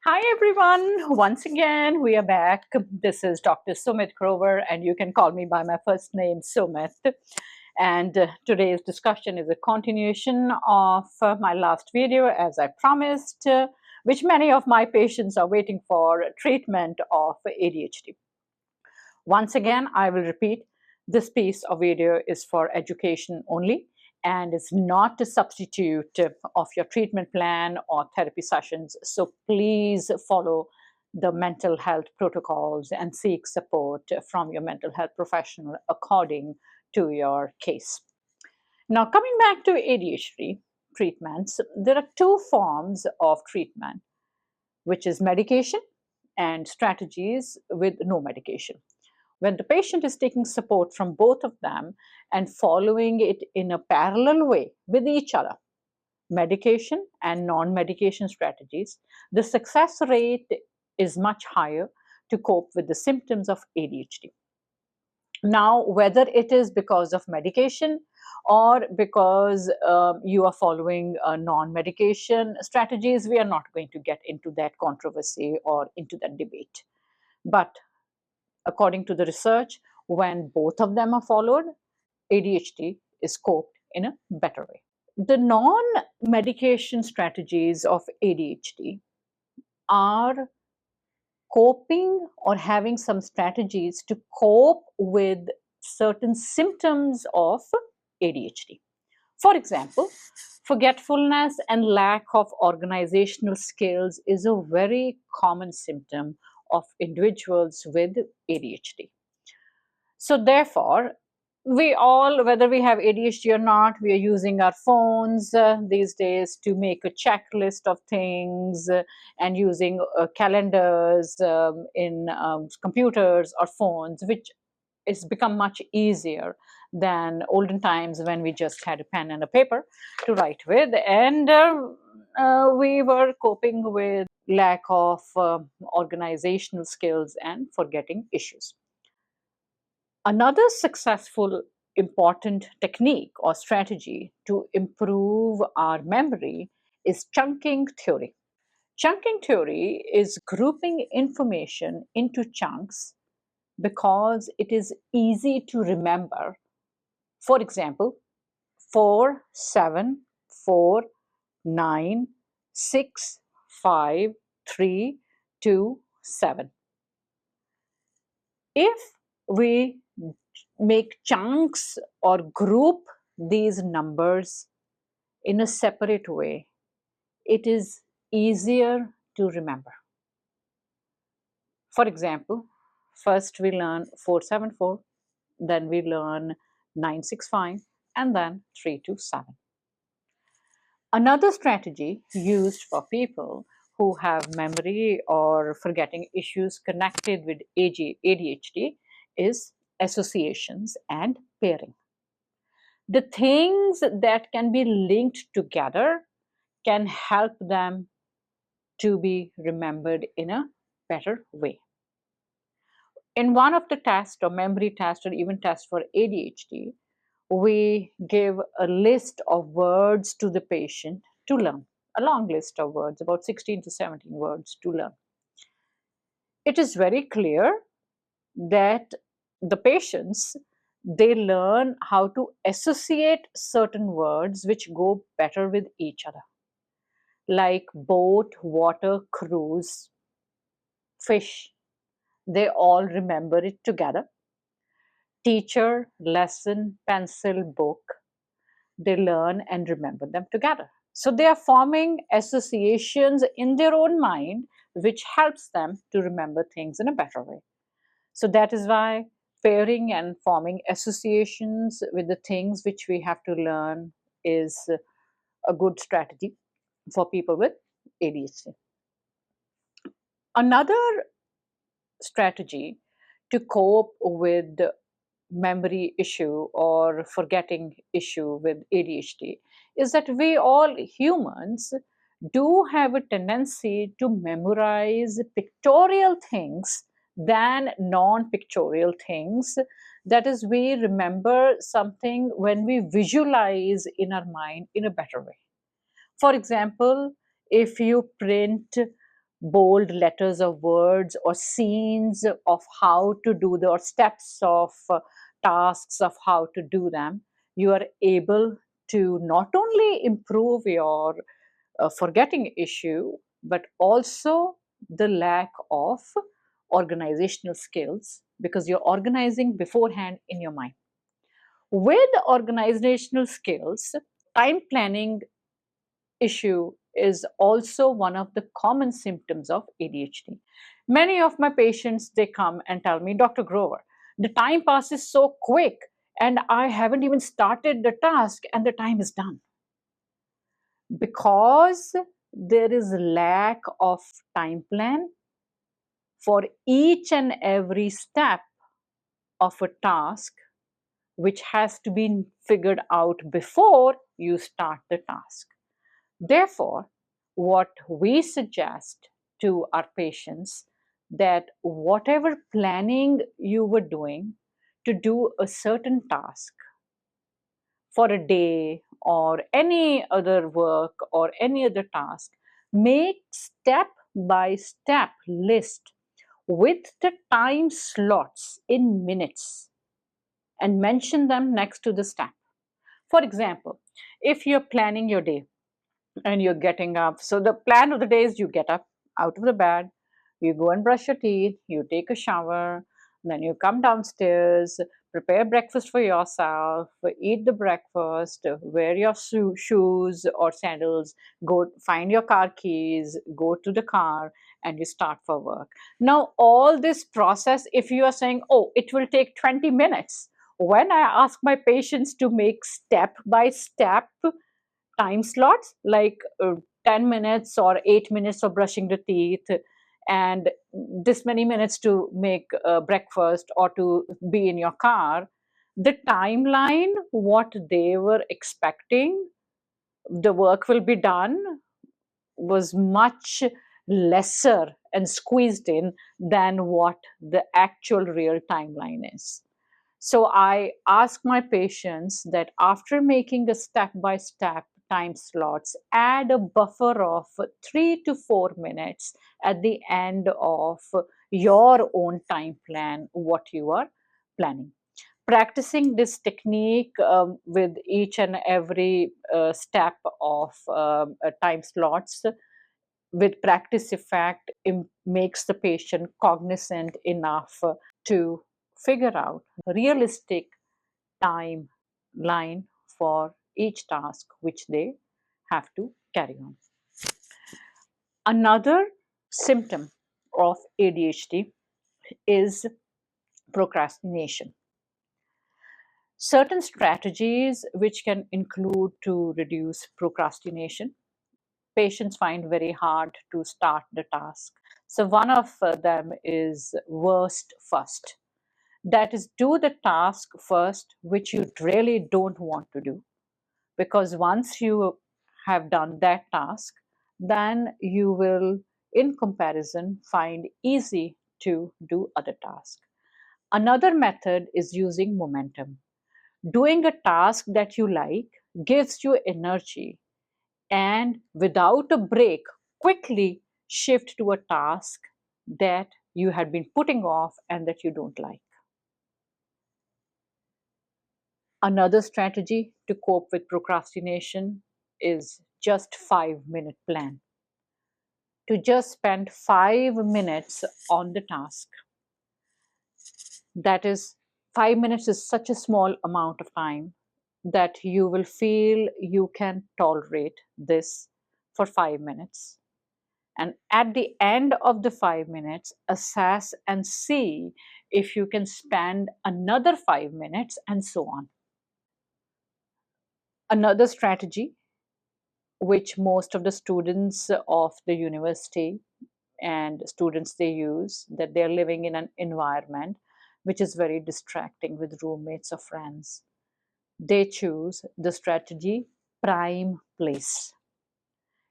Hi, everyone. Once again, we are back. This is Dr. Sumit Grover, and you can call me by my first name, Sumit. And today's discussion is a continuation of my last video, as I promised, which many of my patients are waiting for treatment of ADHD. Once again, I will repeat this piece of video is for education only and is not a substitute of your treatment plan or therapy sessions. So please follow the mental health protocols and seek support from your mental health professional according to your case. Now, coming back to ADHD treatments, there are two forms of treatment, which is medication and strategies with no medication. When the patient is taking support from both of them and following it in a parallel way with each other, medication and non-medication strategies, the success rate is much higher to cope with the symptoms of ADHD. Now, whether it is because of medication or because you are following non-medication strategies, we are not going to get into that controversy or into that debate. But according to the research, when both of them are followed, ADHD is coped in a better way. The non medication strategies of ADHD are coping or having some strategies to cope with certain symptoms of ADHD. For example, forgetfulness and lack of organizational skills is a very common symptom of individuals with ADHD. So, therefore, we all, whether we have ADHD or not, we are using our phones these days to make a checklist of things and using calendars in computers or phones, which it's become much easier than olden times when we just had a pen and a paper to write with, and we were coping with lack of organizational skills and forgetting issues. Another successful important technique or strategy to improve our memory is chunking theory. Chunking theory is grouping information into chunks because it is easy to remember. For example, 4, 7, 4, 9, 6, 5, 3, 2, 7. If we make chunks or group these numbers in a separate way, it is easier to remember. For example, first we learn 474, then we learn 965, and then 327. Another strategy used for people who have memory or forgetting issues connected with ADHD is associations and pairing. The things that can be linked together can help them to be remembered in a better way. In one of the tests or memory test or even test for ADHD, we give a list of words to the patient to learn, a long list of words, about 16 to 17 words to learn. It is very clear that the patients, they learn how to associate certain words which go better with each other, like boat, water, cruise, fish. They all remember it together. Teacher, lesson, pencil, book. They learn and remember them together. So they are forming associations in their own mind, which helps them to remember things in a better way. So that is why pairing and forming associations with the things which we have to learn is a good strategy for people with ADHD. Another strategy to cope with memory issue or forgetting issue with ADHD is that we all humans do have a tendency to memorize pictorial things than non-pictorial things. That is, we remember something when we visualize in our mind in a better way. For example, if you print bold letters of words or scenes of how to do the or steps of tasks of how to do them, you are able to not only improve your forgetting issue, but also the lack of organizational skills because you're organizing beforehand in your mind. With organizational skills, time planning issue is also one of the common symptoms of ADHD. Many of my patients, they come and tell me, Dr. Grover, the time passes so quick and I haven't even started the task and the time is done. Because there is lack of time plan for each and every step of a task, which has to be figured out before you start the task. Therefore, what we suggest to our patients that whatever planning you were doing to do a certain task for a day or any other work or any other task, make step by step list with the time slots in minutes and mention them next to the step. For example, if you're planning your day and you're getting up. So the plan of the day is you get up out of the bed, you go and brush your teeth, you take a shower, then you come downstairs, prepare breakfast for yourself, eat the breakfast, wear your shoes or sandals, go find your car keys, go to the car, and you start for work. Now, all this process, if you are saying, oh, it will take 20 minutes, when I ask my patients to make step by step time slots like 10 minutes or 8 minutes for brushing the teeth and this many minutes to make breakfast or to be in your car, the timeline what they were expecting the work will be done was much lesser and squeezed in than what the actual real timeline is. So I ask my patients that after making a step by step time slots, add a buffer of 3 to 4 minutes at the end of your own time plan, what you are planning. Practicing this technique with each and every step of time slots with practice effect makes the patient cognizant enough to figure out realistic timeline for each task which they have to carry on. Another symptom of ADHD is procrastination. Certain strategies which can include to reduce procrastination. Patients find very hard to start the task. So one of them is worst first. That is, do the task first, which you really don't want to do. Because once you have done that task, then you will, in comparison, find easy to do other tasks. Another method is using momentum. Doing a task that you like gives you energy and without a break, quickly shift to a task that you had been putting off and that you don't like. Another strategy to cope with procrastination is just 5 minute plan. To just spend 5 minutes on the task. That is, 5 minutes is such a small amount of time that you will feel you can tolerate this for 5 minutes. And at the end of the 5 minutes, assess and see if you can spend another 5 minutes and so on. Another strategy which most of the students of the university and students they use, that they're living in an environment which is very distracting with roommates or friends. They choose the strategy prime place.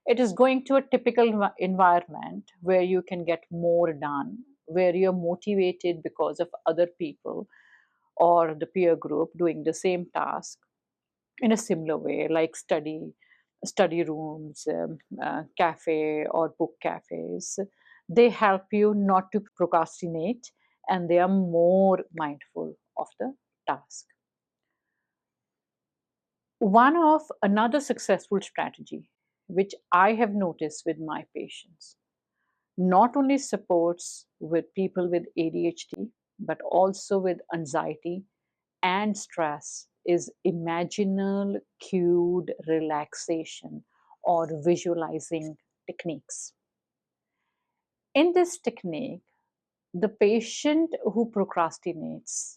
It is going to a typical environment where you can get more done, where you're motivated because of other people or the peer group doing the same task in a similar way, like study rooms, cafe or book cafes. They help you not to procrastinate, and they are more mindful of the task. One of another successful strategy, which I have noticed with my patients, not only supports with people with ADHD, but also with anxiety and stress, is imaginal cued relaxation or visualizing techniques. In this technique, the patient who procrastinates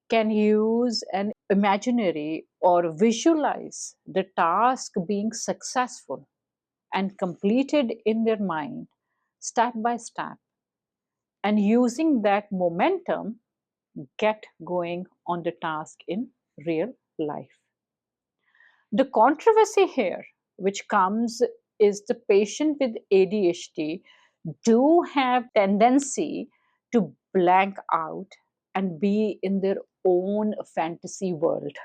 can use an imaginary or visualize the task being successful and completed in their mind step by step, and using that momentum get going on the task in real life. The controversy here which comes is the patient with ADHD do have tendency to blank out and be in their own fantasy world.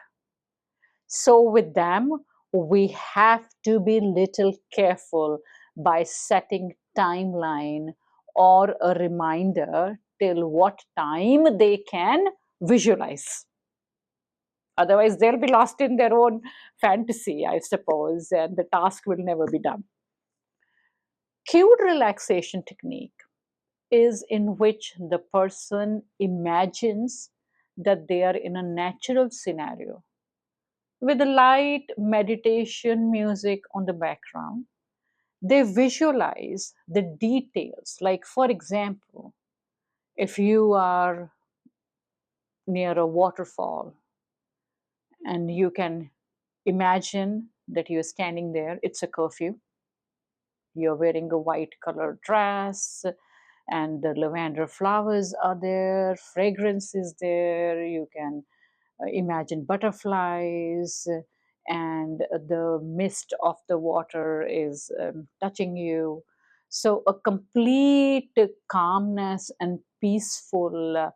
So with them, we have to be little careful by setting timeline or a reminder till what time they can visualize. Otherwise, they'll be lost in their own fantasy, I suppose, and the task will never be done. Cued relaxation technique is in which the person imagines that they are in a natural scenario with a light meditation music on the background. They visualize the details. Like, for example, if you are near a waterfall and you can imagine that you're standing there, it's a curfew, you're wearing a white colored dress, and the lavender flowers are there, fragrance is there, you can imagine butterflies, and the mist of the water is touching you. So, a complete calmness and peaceful,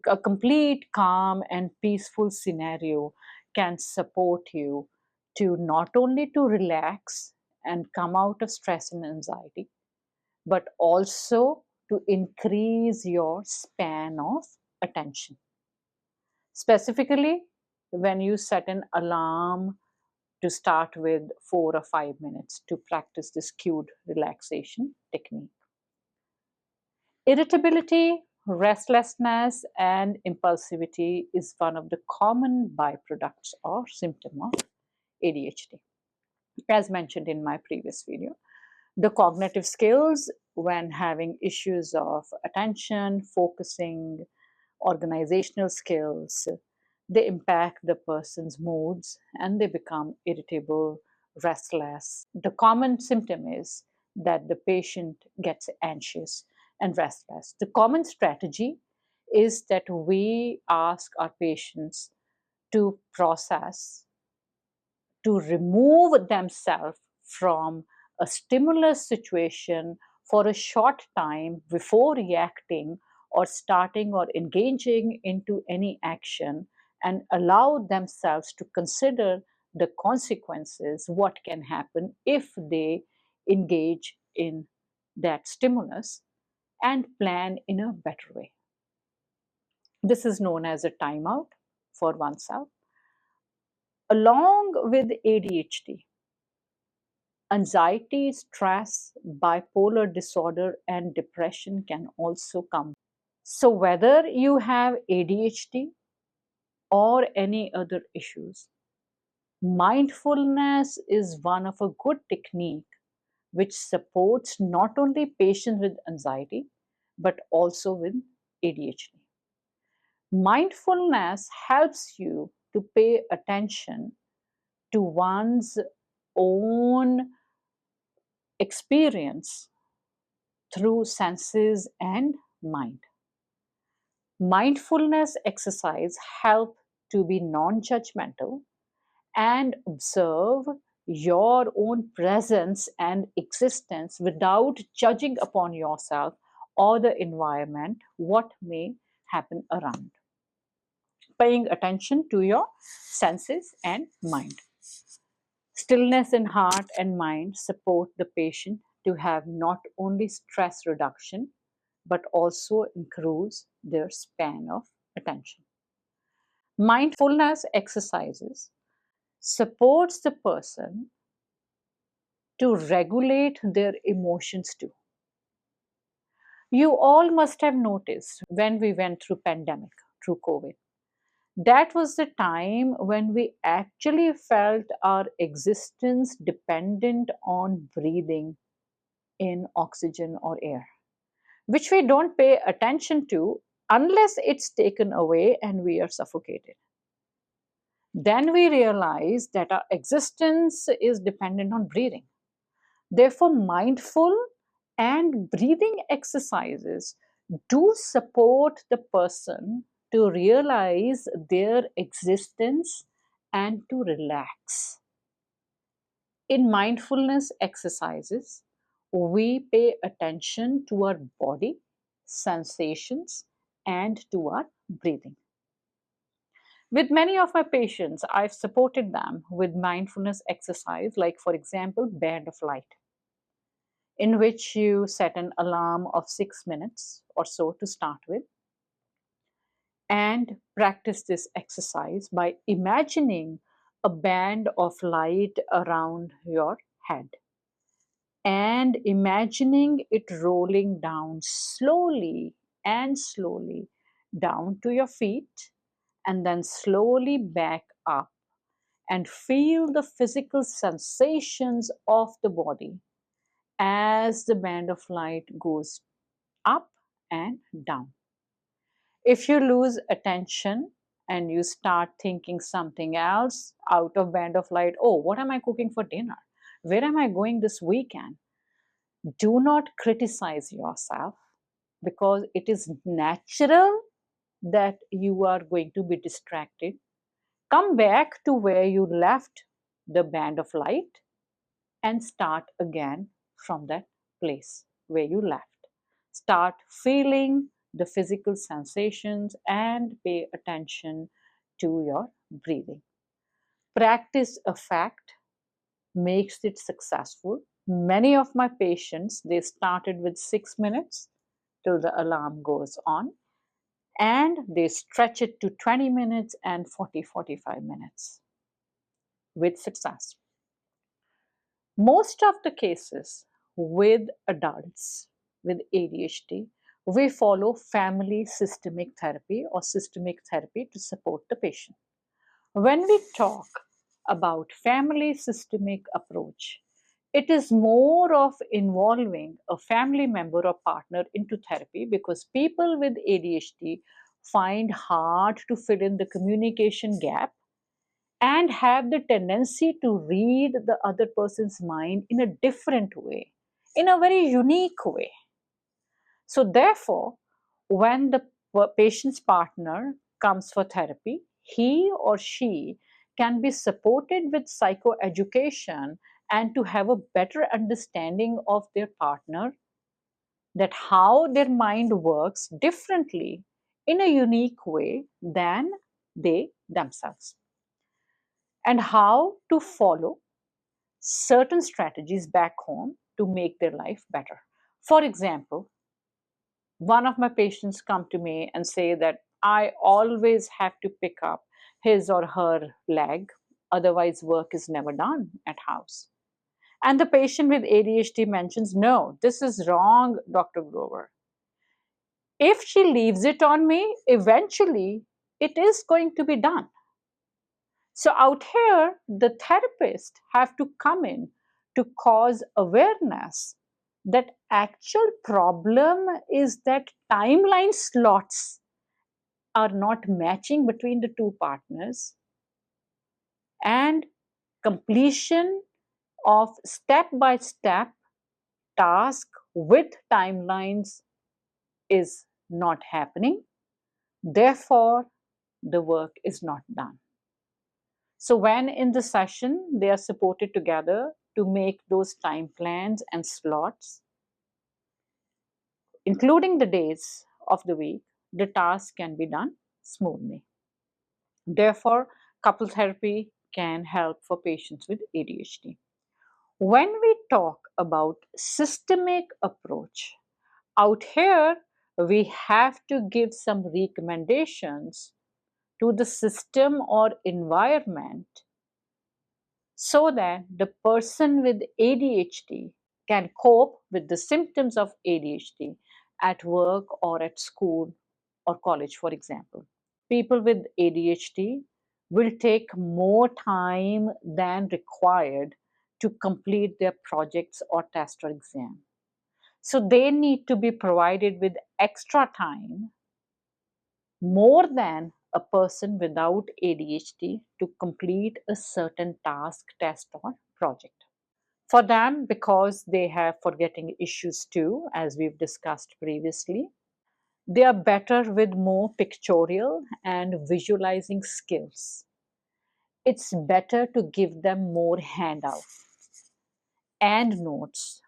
a complete calm and peaceful scenario can support you to not only to relax and come out of stress and anxiety, but also to increase your span of attention. Specifically, when you set an alarm to start with 4 or 5 minutes to practice this cued relaxation technique. Irritability, restlessness, and impulsivity is one of the common byproducts or symptom of ADHD. As mentioned in my previous video, the cognitive skills when having issues of attention, focusing, organizational skills, they impact the person's moods and they become irritable, restless. The common symptom is that the patient gets anxious and restless. The common strategy is that we ask our patients to process, to remove themselves from a stimulus situation for a short time before reacting or starting or engaging into any action, and allow themselves to consider the consequences, what can happen if they engage in that stimulus, and plan in a better way. This is known as a timeout for oneself. Along with ADHD, anxiety, stress, bipolar disorder, and depression can also come. So, whether you have ADHD or any other issues, mindfulness is one of a good technique which supports not only patients with anxiety but also with ADHD. Mindfulness helps you to pay attention to one's own experience through senses and mind. Mindfulness exercise help to be non-judgmental and observe your own presence and existence without judging upon yourself or the environment, what may happen around. Paying attention to your senses and mind. Stillness in heart and mind support the patient to have not only stress reduction, but also improves their span of attention. Mindfulness exercises supports the person to regulate their emotions too. You all must have noticed when we went through pandemic, through COVID. That was the time when we actually felt our existence dependent on breathing in oxygen or air, which we don't pay attention to unless it's taken away and we are suffocated. Then we realize that our existence is dependent on breathing. Therefore, mindful and breathing exercises do support the person to realize their existence and to relax. In mindfulness exercises, we pay attention to our body, sensations, and to our breathing. With many of my patients, I've supported them with mindfulness exercise, like, for example, band of light, in which you set an alarm of 6 minutes or so to start with, and practice this exercise by imagining a band of light around your head and imagining it rolling down slowly and slowly down to your feet and then slowly back up, and feel the physical sensations of the body as the band of light goes up and down. If you lose attention and you start thinking something else out of band of light, oh, what am I cooking for dinner? Where am I going this weekend? Do not criticize yourself, because it is natural that you are going to be distracted. Come back to where you left the band of light and start again from that place where you left. Start feeling the physical sensations and pay attention to your breathing. Practice a fact makes it successful. Many of my patients, they started with 6 minutes till the alarm goes on, and they stretch it to 20 minutes and 45 minutes with success. Most of the cases with adults with ADHD, we follow family systemic therapy or systemic therapy to support the patient. When we talk about family systemic approach, it is more of involving a family member or partner into therapy, because people with ADHD find hard to fill in the communication gap and have the tendency to read the other person's mind in a different way, in a very unique way. So, therefore, when the patient's partner comes for therapy, he or she can be supported with psychoeducation and to have a better understanding of their partner, that how their mind works differently in a unique way than they themselves, and how to follow certain strategies back home to make their life better. For example, one of my patients come to me and say that I always have to pick up his or her leg, otherwise work is never done at house. And the patient with ADHD mentions, no, this is wrong, Dr. Grover. If she leaves it on me, eventually it is going to be done. So out here, the therapist have to come in to cause awareness that actual problem is that timeline slots are not matching between the two partners, and completion of step by step task with timelines is not happening. Therefore, the work is not done. So, when in the session they are supported together to make those time plans and slots, including the days of the week, the task can be done smoothly. Therefore, couple therapy can help for patients with ADHD. When we talk about systemic approach, out here we have to give some recommendations to the system or environment so that the person with ADHD can cope with the symptoms of ADHD at work or at school or college, for example. People with ADHD will take more time than required to complete their projects or test or exam. So they need to be provided with extra time more than a person without ADHD to complete a certain task, test, or project. For them, because they have forgetting issues too, as we've discussed previously, they are better with more pictorial and visualizing skills. It's better to give them more handouts and notes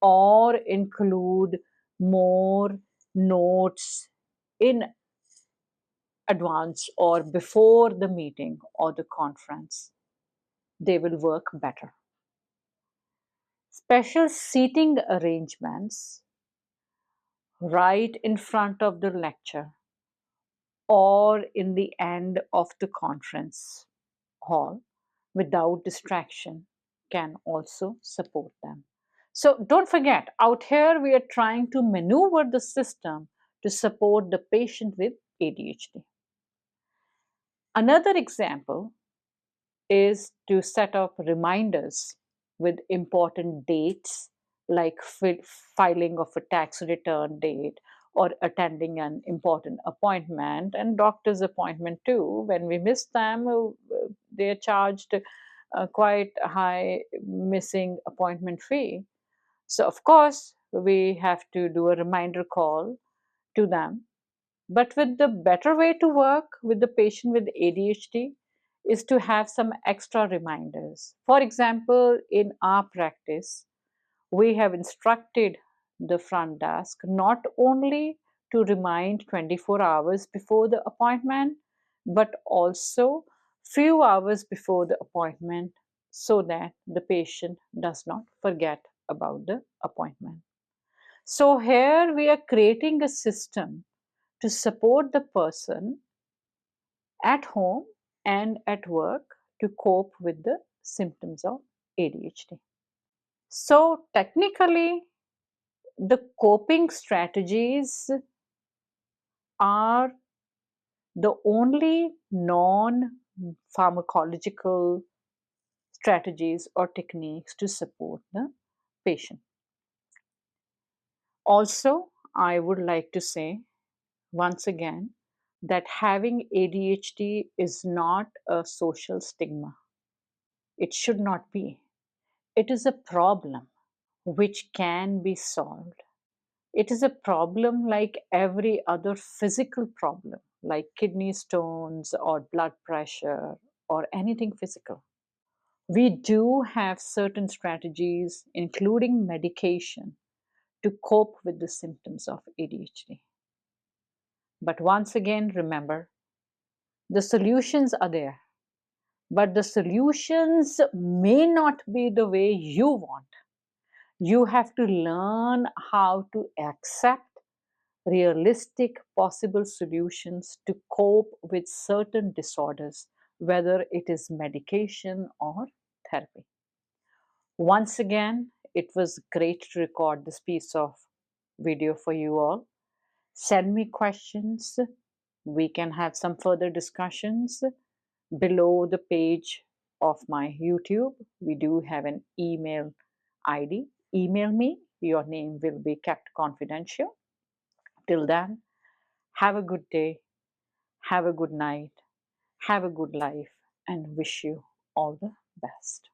or include more notes in advance or before the meeting or the conference. They will work better. Special seating arrangements right in front of the lecture or in the end of the conference hall without distraction can also support them. So don't forget, out here we are trying to maneuver the system to support the patient with ADHD. Another example is to set up reminders with important dates like filing of a tax return date or attending an important appointment and doctor's appointment too. When we miss them, they are charged quite a high missing appointment fee. So of course we have to do a reminder call to them, but with the better way to work with the patient with ADHD is to have some extra reminders. For example, in our practice, we have instructed the front desk not only to remind 24 hours before the appointment, but also few hours before the appointment so that the patient does not forget about the appointment. So here we are creating a system to support the person at home and at work to cope with the symptoms of ADHD. So, technically, the coping strategies are the only non pharmacological strategies or techniques to support the patient. Also, I would like to say once again that having ADHD is not a social stigma. It should not be. It is a problem which can be solved. It is a problem like every other physical problem, like kidney stones or blood pressure or anything physical. We do have certain strategies, including medication, to cope with the symptoms of ADHD. But once again, remember the solutions are there, but the solutions may not be the way you want. You have to learn how to accept realistic possible solutions to cope with certain disorders, whether it is medication or therapy. Once again, it was great to record this piece of video for you all. Send me questions. We can have some further discussions below the page of my YouTube. We do have an email ID. Email me. Your name will be kept confidential. Till then, have a good day, have a good night, have a good life, and wish you all the best.